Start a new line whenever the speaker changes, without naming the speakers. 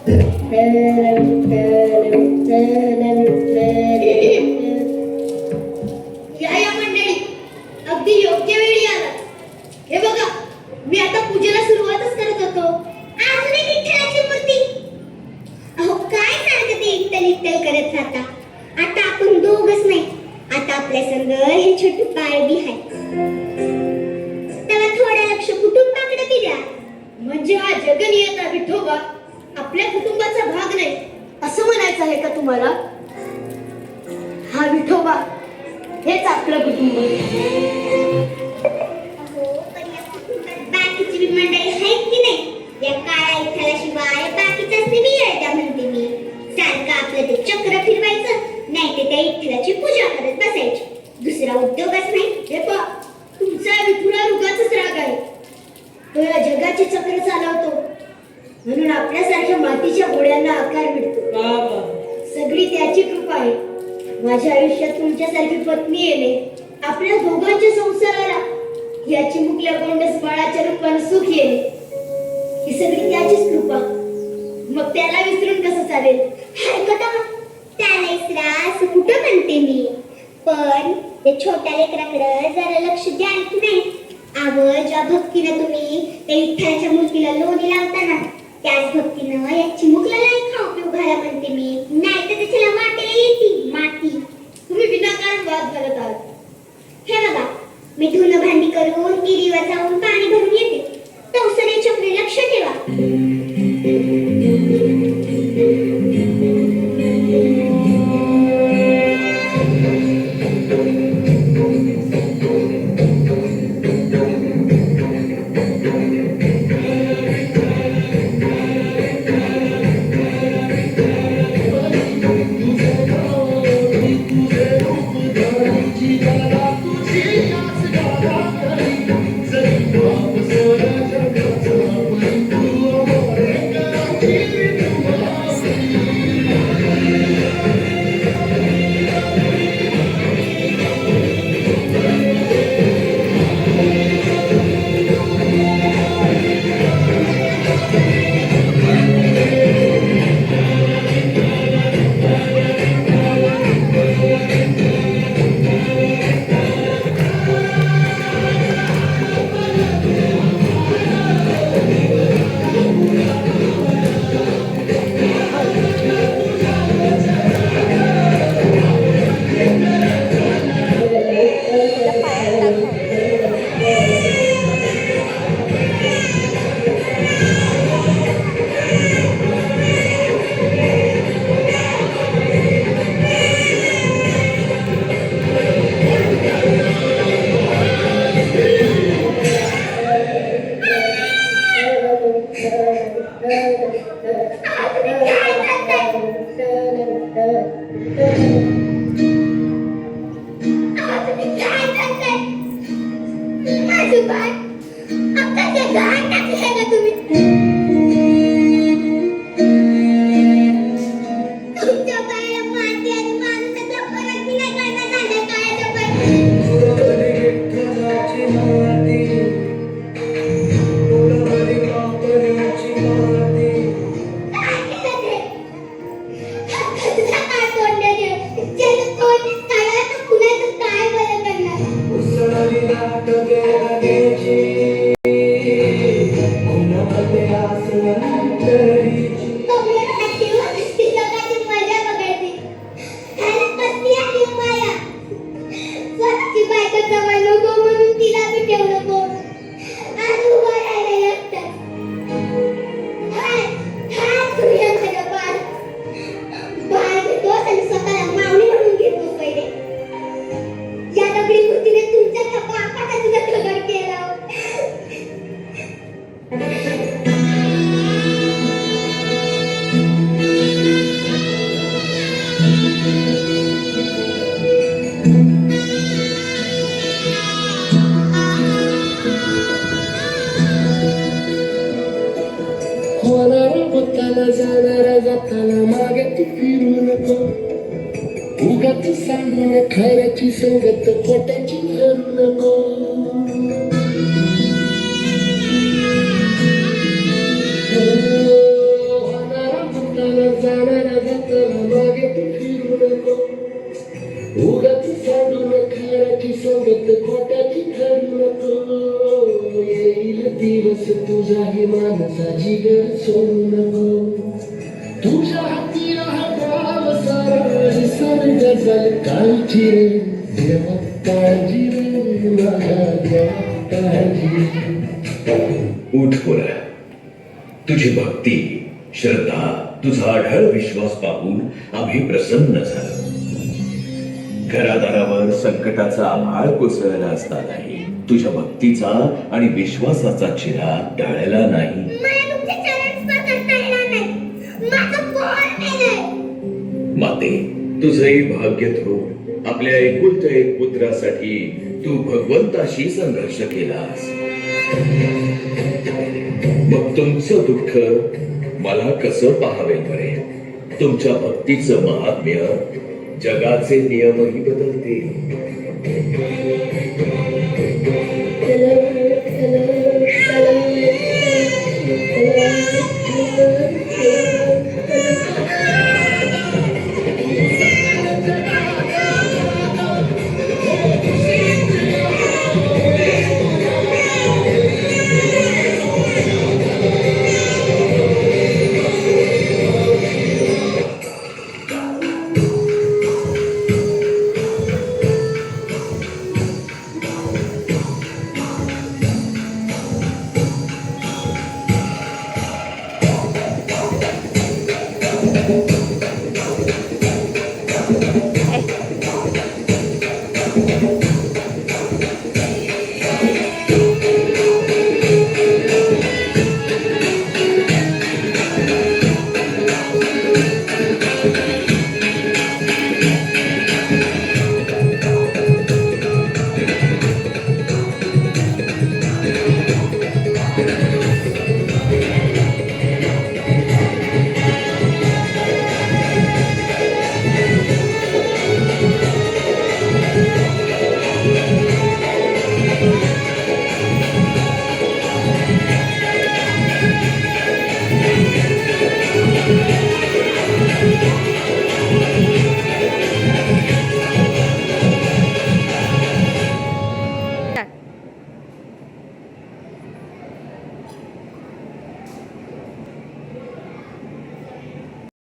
या मंडळी, अगदी योग्य वेळी आला. हे बघा, मी आता पूजेला सुरुवातच करत होतो. अजून एक विठ्ठलाची मूर्ती. अहो काय सारखं ते इट्टल इट्टल करत राहता. आता आपण दोघच नाही, आता आपल्या संग हे छोटे बाळ बी आहे. त्याला थोडं लक्ष कुटुंबाकडे बी द्या. म्हणजे हा जगनियता विठोबा आपल्या कुटुंबाचा भाग नाही असं म्हणायचं आहे का तुम्हाला? हा विठोबा हेच आपलं कुटुंब. बाकीची मंडळी आहेत की नाही? या काळा विठ्ठलाशिवाय बाकीच्याच बी येत्या म्हणते मी. सारखं आपलं ते चक्र फिरवायचं, नाही ते त्या विठ्ठलाची पूजा करत बसायची. दुसरा उद्योगच नाही. हे पहा, तुमचा विठुरा रुगाचाच राग आहे. तो या जगाची चक्र चालवतो म्हणून आपल्यासारख्या मातीच्या गोळ्यांना आकार मिळतो. सगळी त्याची कृपा आहे. माझ्या आयुष्यात तुमच्यासारखी पत्नी येणे, आपल्या दोघांच्या संसाराला याची मुकल्या गोंडस बाळाच्या रूपाने सुख येणे, ही सगळी त्याचीच कृपा. मग त्याला विसरून कसं चालेल? त्याला विसरा असं कुठं म्हणते मी, पण ते छोट्या लेकराकडे जरा लक्ष द्याल की नाही? ज्या भक्तीनं तुम्ही त्या विठ्ठलाच्या मूर्तीला लोणी लावताना, त्याच भक्तीनं या चिमुकला खाऊ पिऊ घाला म्हणते मी. नाही तर त्याला वाटेला येते माती. तुम्ही विनाकारण वाद घालत आहात. हे बघा, मी धुणं भांडी करून विहिरीवर जाऊन पाणी भरून येते. चक्री लक्ष ठेवा.
खऱ्याची संगत खोट्याची करू नको. होणारा नको तुझ्या हाती राहता सारा निसर्ग काळजी रे देवा काळजी रे माझ्या देवा काळजी.
उठ पोरा. तुझी भक्ती, श्रद्धा, तुझा अढळ विश्वास पाहून आम्ही प्रसन्न झालो. घरादारावर संकटाचा आभाळ कोसळला असतानाही तुझ्या भक्तीचा आणि विश्वासाचा चिरा टळला नाही.
मला तुमचे चरण स्पर्श करता येणार नाही. माझं पोट मेलंय.
माते, तुझे भाग्य थोर आपल्या एकुलत्या एक पुत्रासाठी तू भगवंताशी संघर्ष केलास. मग तुमचं दुःख मला कसं पाहावे बरे. तुमच्या भक्तीचं महात्म्य जगाचे नियमही बदलते.